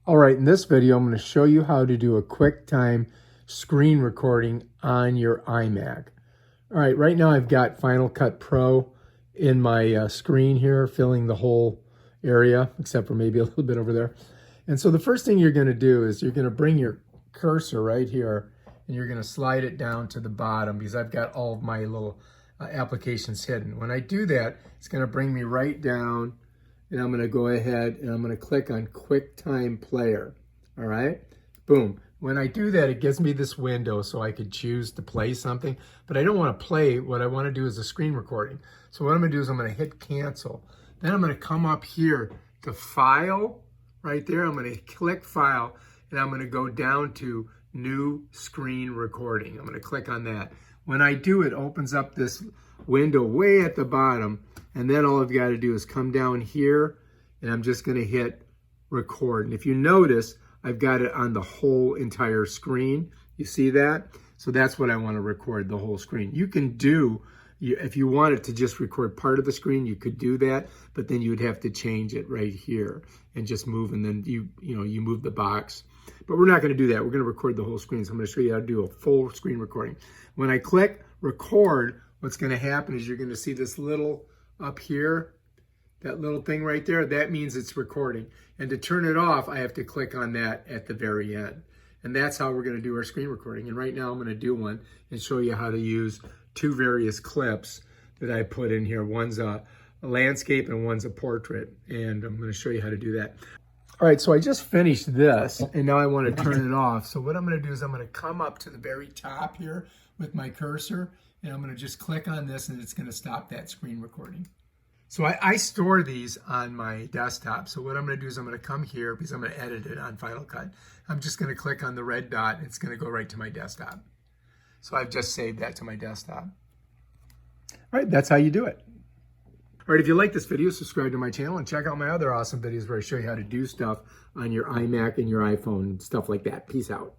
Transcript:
All right, in this video, I'm going to show you how to do a QuickTime screen recording on your iMac. All right, right now I've got Final Cut Pro in my screen here, filling the whole area, except for maybe a little bit over there. And so the first thing you're going to do is you're going to bring your cursor right here, and you're going to slide it down to the bottom because I've got all of my little applications hidden. When I do that, it's going to bring me right down, and I'm going to go ahead and I'm going to click on QuickTime Player. All right, boom. When I do that, it gives me this window so I could choose to play something, but I don't want to play. What I want to do is a screen recording. So what I'm going to do is I'm going to hit cancel. Then I'm going to come up here to File, right there. I'm going to click File, and I'm going to go down to New Screen Recording. I'm going to click on that. When I do, it opens up this window way at the bottom, and then all I've got to do is come down here, and I'm just going to hit record. And if you notice, I've got it on the whole entire screen. You see that? So that's what I want to record, the whole screen. You can do, if you wanted to just record part of the screen, you could do that, but then you'd have to change it right here and just move, and then you move the box. But we're not going to do that. We're going to record the whole screen. So I'm going to show you how to do a full screen recording. When I click record, what's going to happen is you're going to see this little up here, that little thing right there. That means it's recording. And to turn it off, I have to click on that at the very end. And that's how we're going to do our screen recording. And right now I'm going to do one and show you how to use two various clips that I put in here. One's a landscape and one's a portrait. And I'm going to show you how to do that. All right, so I just finished this, and now I want to turn it off. So what I'm going to do is I'm going to come up to the very top here with my cursor, and I'm going to just click on this, and it's going to stop that screen recording. So I store these on my desktop. So what I'm going to do is I'm going to come here because I'm going to edit it on Final Cut. I'm just going to click on the red dot. It's going to go right to my desktop. So I've just saved that to my desktop. All right, that's how you do it. All right, if you like this video, subscribe to my channel and check out my other awesome videos where I show you how to do stuff on your iMac and your iPhone and stuff like that. Peace out.